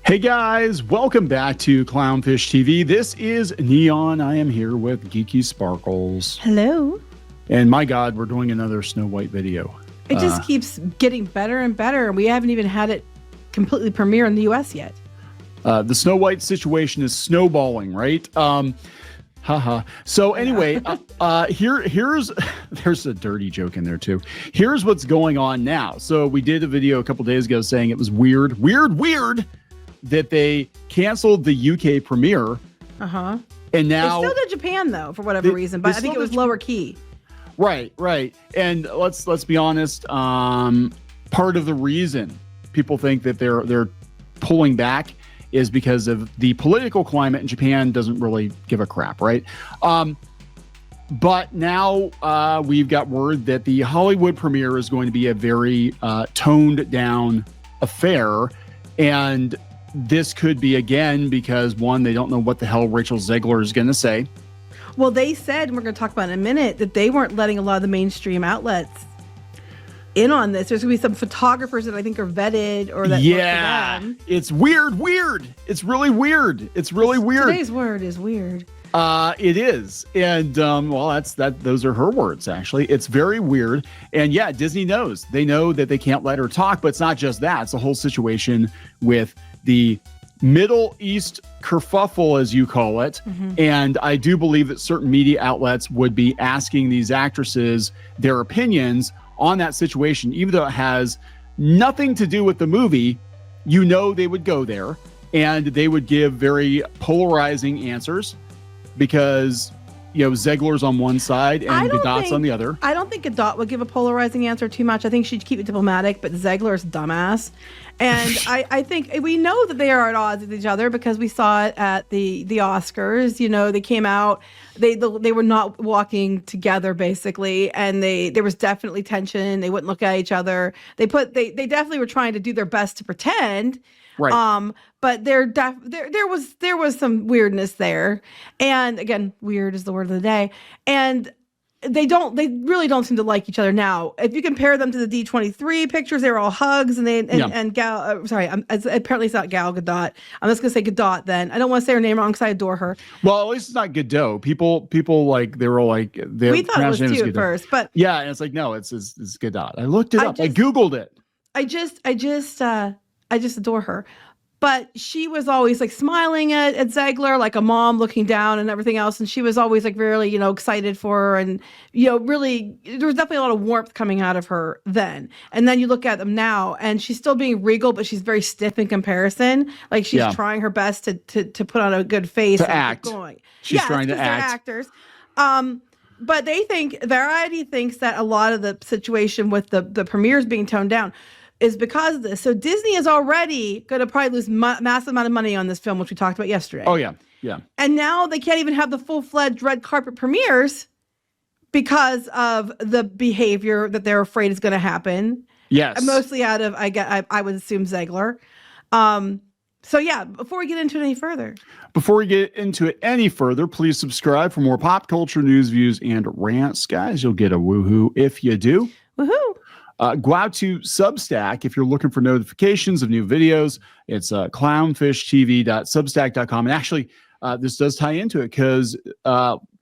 Hey guys, welcome back to Clownfish TV. This is Kneon. I am here with Geeky Sparkles. Hello. And my God, we're doing another Snow White video. It just keeps getting better and better, and we haven't even had it completely premiere in the US yet. The Snow White situation is snowballing, right? Haha. So anyway, there's a dirty joke in there too. Here's what's going on now. So we did a video a couple days ago saying it was weird that they canceled the UK premiere. And now they still did Japan though, for whatever reason, but I think it was lower key. Right. And let's be honest. Part of the reason people think that they're pulling back is because of the political climate in Japan doesn't really give a crap, right? But now we've got word that the Hollywood premiere is going to be a very toned down affair, and this could be again because one, they don't know what the hell Rachell Zegler is going to say. Well, they said, and we're going to talk about in a minute, that they weren't letting a lot of the mainstream outlets in on this. There's going to be some photographers that I think are vetted or that work for them. It's weird. It's really weird. Today's word is weird. It is. And well, those are her words, actually. It's very weird. And yeah, Disney knows. They know that they can't let her talk, but it's not just that. It's a whole situation with the Middle East kerfuffle, as you call it. And I do believe that certain media outlets would be asking these actresses their opinions on that situation, even though it has nothing to do with the movie. You know, they would go there and they would give very polarizing answers because, you know, Zegler's on one side and Godot's on the other. I don't think Godot would give a polarizing answer too much. I think she'd keep it diplomatic, but Zegler's dumbass. And I think we know that they are at odds with each other because we saw it at the Oscars. You know, they came out, they were not walking together basically, and there was definitely tension. They wouldn't look at each other. They definitely were trying to do their best to pretend. Right. But there was some weirdness there. And again, weird is the word of the day. And they really don't seem to like each other now. If you compare them to the D23 pictures, they were all hugs, and apparently it's not Gal Gadot. I'm just gonna say Gadot then. I don't want to say her name wrong because I adore her. Well, at least it's not Godot. People like they were all like we thought it was too at first, but yeah, and it's like no, it's Godot. I looked it up. I googled it. I just adore her. But she was always like smiling at Zegler, like a mom looking down and everything else. And she was always like really, excited for her. And, really, there was definitely a lot of warmth coming out of her then. And then you look at them now and she's still being regal, but she's very stiff in comparison. Like she's trying her best to put on a good face. To act. Going. She's trying to act. They're actors. But Variety thinks that a lot of the situation with the premieres being toned down is because of this. So Disney is already going to probably lose massive amount of money on this film, which we talked about yesterday. Oh, yeah. And now they can't even have the full-fledged red carpet premieres because of the behavior that they're afraid is going to happen. Yes. Mostly out of, I would assume, Zegler. So yeah, before we get into it any further, please subscribe for more pop culture news, views, and rants. Guys, you'll get a woohoo if you do. Woohoo! Go out to Substack if you're looking for notifications of new videos. It's clownfishtv.substack.com. And actually, this does tie into it because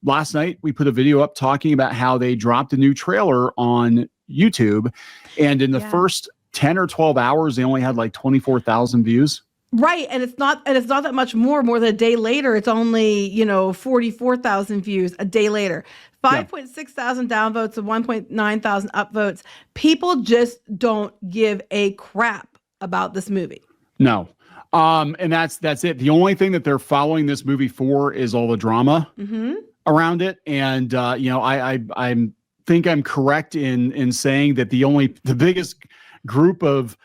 last night we put a video up talking about how they dropped a new trailer on YouTube. And in the first 10 or 12 hours, they only had like 24,000 views. Right. And it's not that much more than a day later. It's only, 44,000 views a day later. 5.6 thousand downvotes and 1.9 thousand upvotes. People just don't give a crap about this movie. No. And that's it. The only thing that they're following this movie for is all the drama around it. And, I think I'm correct in saying that the biggest group of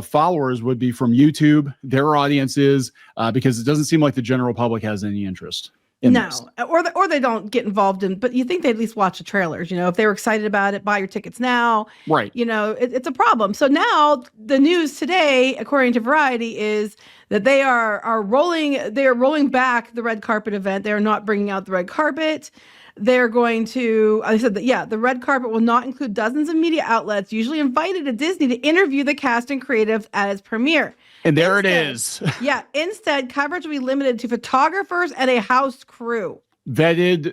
followers would be from YouTube, their audiences, because it doesn't seem like the general public has any interest. Or they don't get involved in, but you think they'd at least watch the trailers, if they were excited about it, buy your tickets now. Right. It's a problem. So now the news today, according to Variety, is that they are rolling back the red carpet event. They're not bringing out the red carpet. they're going to, I said that, yeah, the red carpet will not include dozens of media outlets usually invited to Disney to interview the cast and creatives at its premiere. And there it is. Yeah. Instead, coverage will be limited to photographers and a house crew. Vetted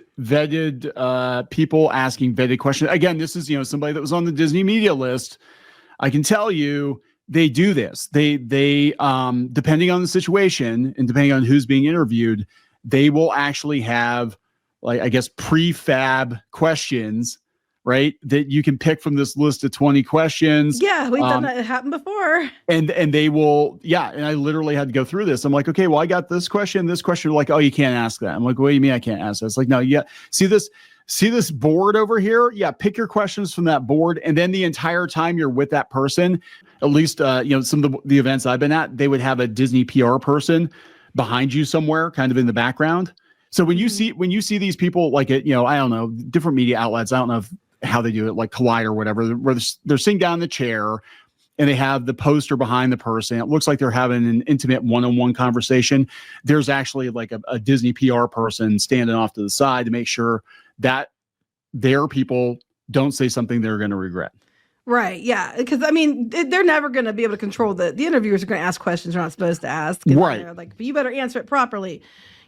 people asking vetted questions. Again, this is, somebody that was on the Disney media list. I can tell you they do this. They depending on the situation and depending on who's being interviewed, they will actually have, like, I guess, prefab questions, right? That you can pick from this list of 20 questions. Yeah, we've done that. It happened before. And they will, and I literally had to go through this. I'm like, okay, well, I got this question. Like, oh, you can't ask that. I'm like, what do you mean I can't ask that? It's like, no, see this board over here? Yeah, pick your questions from that board. And then the entire time you're with that person, at least, some of the events I've been at, they would have a Disney PR person behind you somewhere, kind of in the background. So when you see these people, like, I don't know, different media outlets, I don't know how they do it, like Collide or whatever, where they're sitting down in the chair and they have the poster behind the person. It looks like they're having an intimate one-on-one conversation. There's actually like a Disney PR person standing off to the side to make sure that their people don't say something they're going to regret. Right. Yeah. Because they're never going to be able to control the interviewers are going to ask questions they're not supposed to ask. Right. They're like, but you better answer it properly.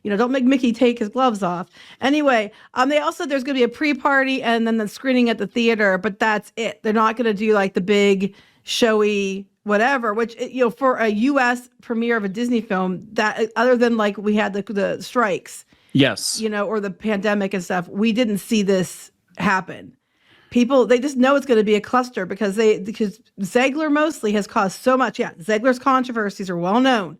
Don't make Mickey take his gloves off. Anyway, they also, there's going to be a pre-party and then the screening at the theater, but that's it. They're not going to do like the big showy whatever, which, for a U.S. premiere of a Disney film, that other than like we had the strikes, yes, or the pandemic and stuff, we didn't see this happen. People, they just know it's going to be a cluster because Zegler mostly has caused so much. Yeah, Zegler's controversies are well known.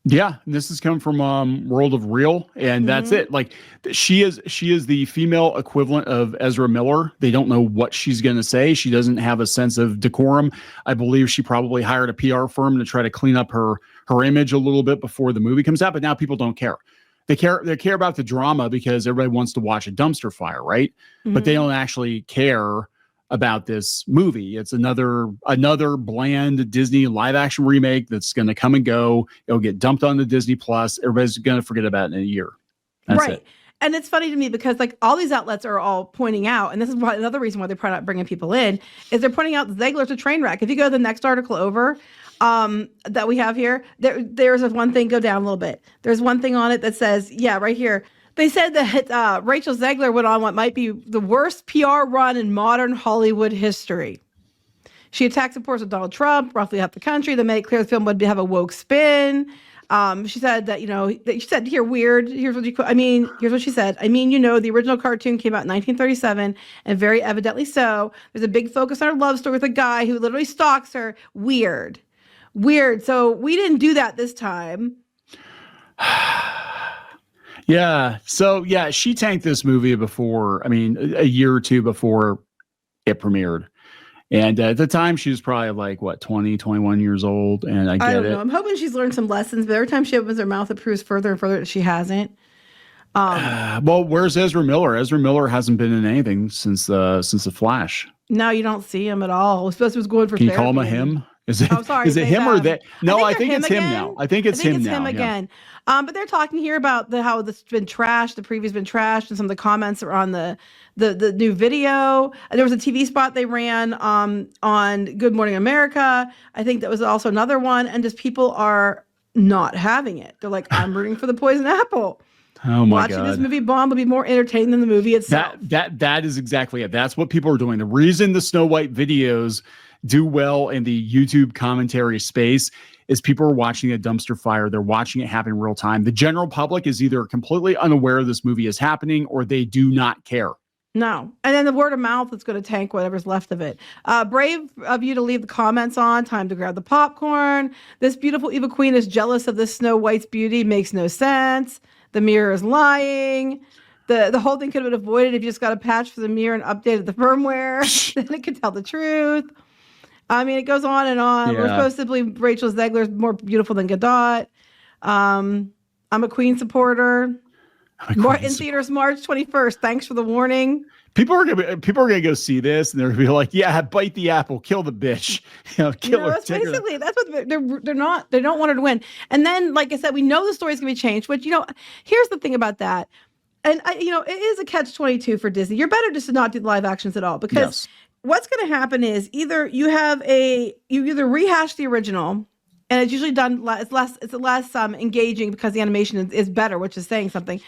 Yeah, this is coming from World of Real, and that's it. Like, she is the female equivalent of Ezra Miller. They don't know what she's going to say. She doesn't have a sense of decorum. I believe she probably hired a PR firm to try to clean up her image a little bit before the movie comes out. But now people don't care. They care about the drama because everybody wants to watch a dumpster fire, right? Mm-hmm. But they don't actually care about this movie. It's another bland Disney live action remake that's going to come and go. It'll get dumped onto Disney Plus. Everybody's going to forget about it in a year. That's right. It. And it's funny to me because like all these outlets are all pointing out, and this is another reason why they're probably not bringing people in, is they're pointing out Zegler's a train wreck. If you go to the next article over that we have here, there's one thing, go down a little bit. There's one thing on it that says, right here, they said that Rachell Zegler went on what might be the worst PR run in modern Hollywood history. She attacked supporters of Donald Trump, roughly half the country. They made it clear the film would have a woke spin. She said that, she said, here, weird. Here's what she said. The original cartoon came out in 1937, and very evidently so. There's a big focus on her love story with a guy who literally stalks her. Weird. So we didn't do that this time. Yeah. So, she tanked this movie before, a year or two before it premiered. And at the time, she was probably like, 20, 21 years old. And I don't know. I'm hoping she's learned some lessons, but every time she opens her mouth, it proves further and further that she hasn't. Well, where's Ezra Miller? Ezra Miller hasn't been in anything since The Flash. No, you don't see him at all. I suppose he was going for Can you therapy. call him a him? Is it, sorry, is it him or that? No, I think it's him again. now. I think it's him now. Again. But they're talking here about how this has been trashed. The preview's been trashed, and some of the comments are on the new video. There was a TV spot they ran on Good Morning America. I think that was also another one. And just people are not having it. They're like, I'm rooting for the poison apple. Oh my God. Watching this movie bomb will be more entertaining than the movie itself. That is exactly it. That's what people are doing. The reason the Snow White videos do well in the YouTube commentary space is people are watching a dumpster fire. They're watching it happen in real time. The general public is either completely unaware this movie is happening or they do not care. No. And then the word of mouth is going to tank whatever's left of it. Brave of you to leave the comments on. Time to grab the popcorn. This beautiful evil queen is jealous of this Snow White's beauty. Makes no sense. The mirror is lying. The whole thing could have been avoided if you just got a patch for the mirror and updated the firmware. Then it could tell the truth. It goes on and on. Yeah. We're supposed to believe Rachell Zegler is more beautiful than Godot. I'm a Queen supporter. More in theaters March 21st. Thanks for the warning. People are gonna go see this and they're gonna be like, yeah, bite the apple, kill the bitch, kill her. That's basically that's what they're not. They don't want her to win. And then, like I said, we know the story's gonna be changed. Which here's the thing about that. And it is a catch-22 for Disney. You're better just to not do live actions at all, because Yes. what's going to happen is either you either rehash the original, and it's usually done it's less engaging because the animation is better, which is saying something.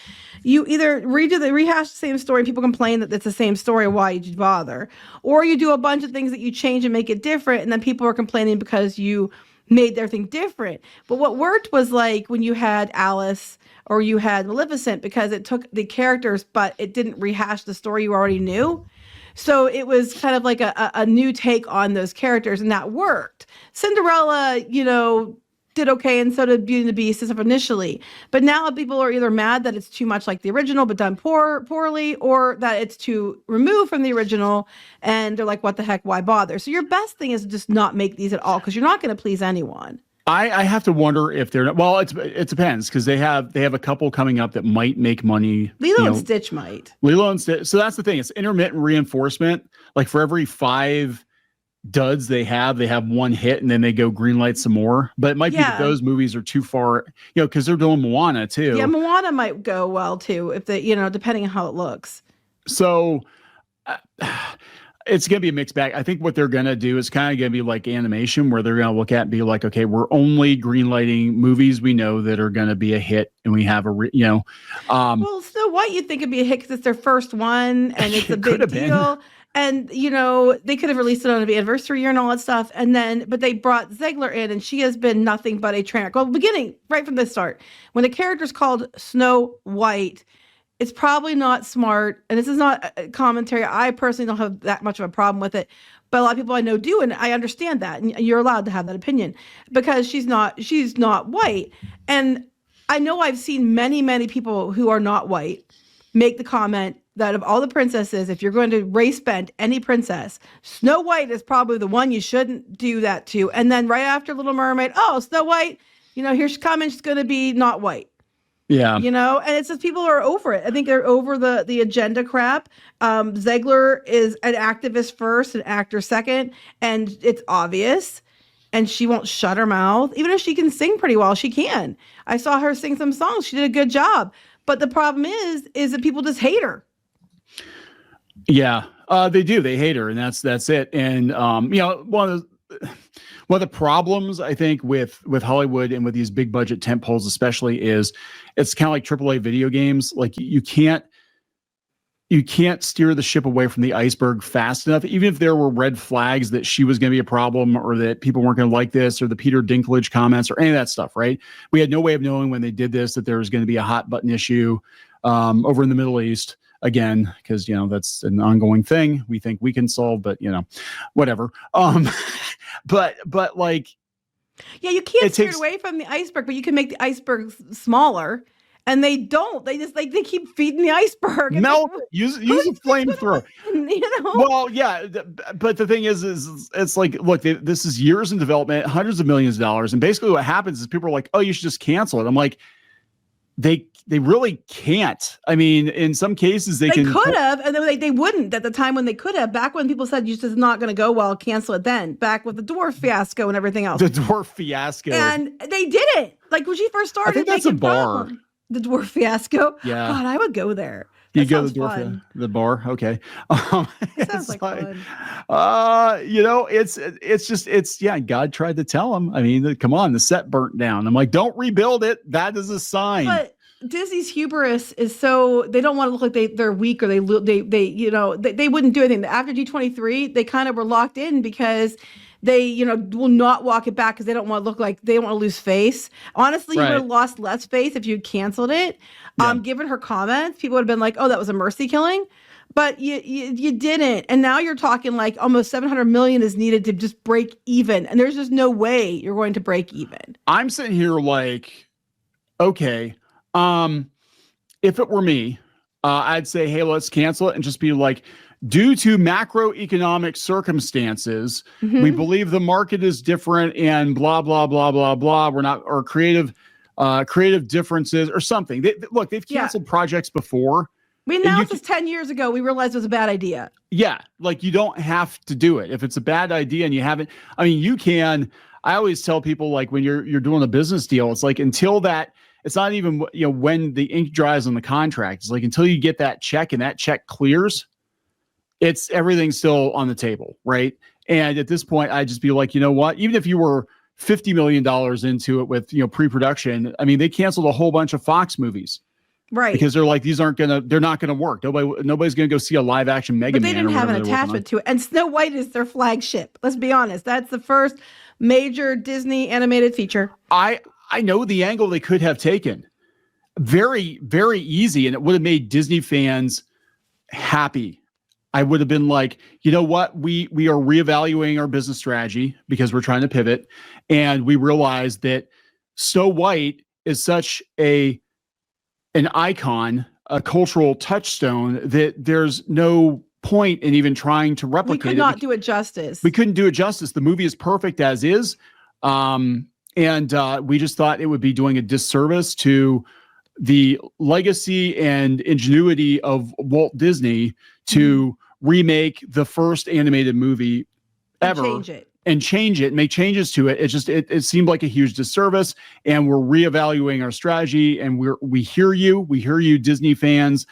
You either rehash the same story and people complain that it's the same story, why did you bother? Or you do a bunch of things that you change and make it different, and then people are complaining because you made their thing different. But what worked was like when you had Alice or you had Maleficent, because it took the characters, but it didn't rehash the story you already knew. So it was kind of like a new take on those characters, and that worked. Cinderella, did okay, and so did Beauty and the Beast and stuff initially. But now people are either mad that it's too much like the original but done poorly, or that it's too removed from the original, and they're like, what the heck, why bother? So your best thing is to just not make these at all, because you're not going to please anyone. I have to wonder if they're not, well, it depends, because they have a couple coming up that might make money. Lilo and Stitch might. Lilo and Stitch. So that's the thing. It's intermittent reinforcement. Like for every 5 duds they have one hit, and then they go greenlight some more. But it might be that those movies are too far, because they're doing Moana too. Yeah, Moana might go well too, if depending on how it looks. So it's going to be a mixed bag. I think what they're going to do is kind of going to be like animation, where they're going to look at and be like, okay, we're only greenlighting movies we know that are going to be a hit, and we have well, Snow White, you'd think it'd be a hit because it's their first one, and it's a big deal. And, they could have released it on the anniversary year and all that stuff. But they brought Zegler in, and she has been nothing but a train wreck. Well, beginning right from the start, when the character's called Snow White, it's probably not smart. And this is not a commentary. I personally don't have that much of a problem with it, but a lot of people I know do. And I understand that. And you're allowed to have that opinion, because she's not white. And I know I've seen many, many people who are not white make the comment that of all the princesses, if you're going to race bend any princess, Snow White is probably the one you shouldn't do that to. And then right after Little Mermaid, Snow White, here she's coming, she's going to be not white. Yeah. And it's just people are over it. I think they're over the agenda crap. Zegler is an activist first, an actor second, and it's obvious. And she won't shut her mouth. Even if she can sing pretty well, she can. I saw her sing some songs. She did a good job. But the problem is that people just hate her. Yeah, they do. They hate her, and that's it. And one of the problems I think with Hollywood and with these big budget tentpoles, especially, is it's kind of like AAA video games. Like you can't steer the ship away from the iceberg fast enough, even if there were red flags that she was going to be a problem, or that people weren't going to like this, or the Peter Dinklage comments, or any of that stuff. Right? We had no way of knowing when they did this that there was going to be a hot button issue over in the Middle East. Again, because that's an ongoing thing we think we can solve, but whatever. But like, yeah, you can't steer away from the iceberg, but you can make the iceberg smaller. And they don't. They just they keep feeding the iceberg. No, use a flamethrower. Well, yeah, but the thing is it's like, look, this is years in development, hundreds of millions of dollars, and basically what happens is people are like, oh, you should just cancel it. I'm like, they really can't. I mean, in some cases they could have, and then they wouldn't at the time when they could have. Back when people said, "This is not going to go well, cancel it." Then back with the dwarf fiasco and everything else. The dwarf fiasco, and they didn't. Like when she first started, I think that's a bar. The dwarf fiasco. Yeah, God, I would go there. You go to the bar. Okay. It sounds like fun. It's God tried to tell him. I mean, come on, the set burnt down. I'm like, don't rebuild it. That is a sign. But Disney's hubris is so they don't want to look like they're weak, or they wouldn't do anything. After D23, they kind of were locked in because they will not walk it back because they don't want to look like they don't want to lose face. Honestly, you would have lost less face if you canceled it. Yeah. Given her comments, people would have been like, "Oh, that was a mercy killing," but you didn't. And now you're talking like almost $700 million is needed to just break even, and there's just no way you're going to break even. I'm sitting here like, okay. If it were me, I'd say, hey, let's cancel it and just be like, due to macroeconomic circumstances, we believe the market is different and blah, blah, blah, blah, blah. We're not, or creative differences or something. They've canceled projects before. We announced this 10 years ago. We realized it was a bad idea. Yeah. Like you don't have to do it. If it's a bad idea and you haven't, I mean, you can, I always tell people like when you're doing a business deal, it's like until that it's not even, when the ink dries on the contract. It's like until you get that check and that check clears, everything's still on the table, right? And at this point, I'd just be like, you know what? Even if you were $50 million into it with, pre-production, I mean, they canceled a whole bunch of Fox movies. Right. Because they're like, they're not going to work. Nobody's going to go see a live action Mega Man. But they didn't have an attachment to it. And Snow White is their flagship. Let's be honest. That's the first major Disney animated feature. I know the angle they could have taken. Very, very easy. And it would have made Disney fans happy. I would have been like, you know what? We are reevaluating our business strategy because we're trying to pivot. And we realize that Snow White is such an icon, a cultural touchstone, that there's no point in even trying to replicate it. We could not do it justice. We couldn't do it justice. The movie is perfect as is. And we just thought it would be doing a disservice to the legacy and ingenuity of Walt Disney to remake the first animated movie ever. Change it, make changes to it. It seemed like a huge disservice, and we're reevaluating our strategy. And we hear you, Disney fans.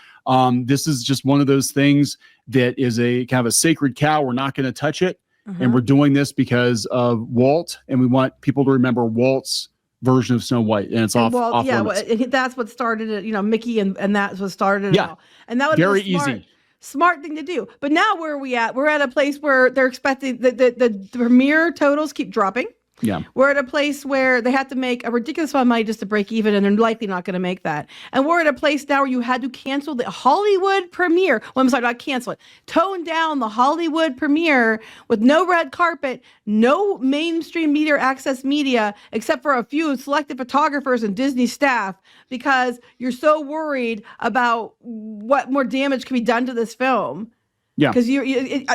This is just one of those things that is a kind of a sacred cow. We're not going to touch it, and we're doing this because of Walt, and we want people to remember Walt's version of Snow White, and it's off. Yeah, that's what started it. Mickey, and that's what started it all. And that would very be easy. Smart thing to do. But now where are we at? We're at a place where they're expecting the premiere totals keep dropping. Yeah. We're at a place where they have to make a ridiculous amount of money just to break even, and they're likely not going to make that. And we're at a place now where you had to cancel the Hollywood premiere. Well, I'm sorry, not cancel it. Tone down the Hollywood premiere with no red carpet, no mainstream media or access media, except for a few selected photographers and Disney staff, because you're so worried about what more damage can be done to this film. Yeah. Because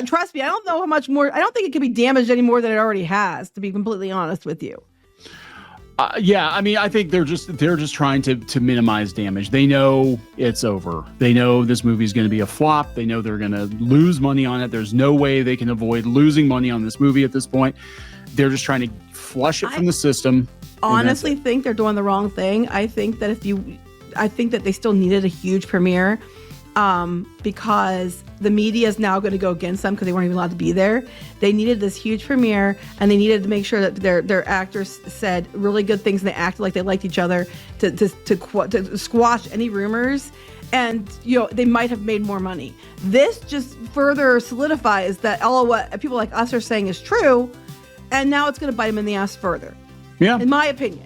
trust me, I don't know how much more. I don't think it can be damaged any more than it already has, to be completely honest with you. Yeah, I mean, I think they're just trying to minimize damage. They know it's over. They know this movie is going to be a flop. They know they're going to lose money on it. There's no way they can avoid losing money on this movie at this point. They're just trying to flush it from the system. Honestly, think they're doing the wrong thing. I think that they still needed a huge premiere. Because the media is now going to go against them because they weren't even allowed to be there. They needed this huge premiere, and they needed to make sure that their actors said really good things and they acted like they liked each other to squash any rumors. And they might have made more money. This just further solidifies that all of what people like us are saying is true, and now it's going to bite them in the ass further. Yeah, in my opinion.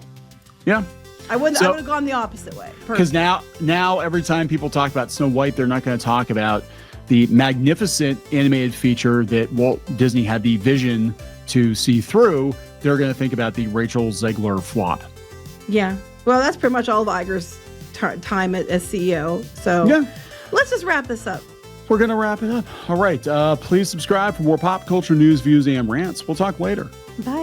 Yeah. I would have gone the opposite way. Because now every time people talk about Snow White, they're not going to talk about the magnificent animated feature that Walt Disney had the vision to see through. They're going to think about the Rachell Zegler flop. Yeah. Well, that's pretty much all of Iger's time as CEO. So let's just wrap this up. We're going to wrap it up. All right. Please subscribe for more pop culture news, views, and rants. We'll talk later. Bye.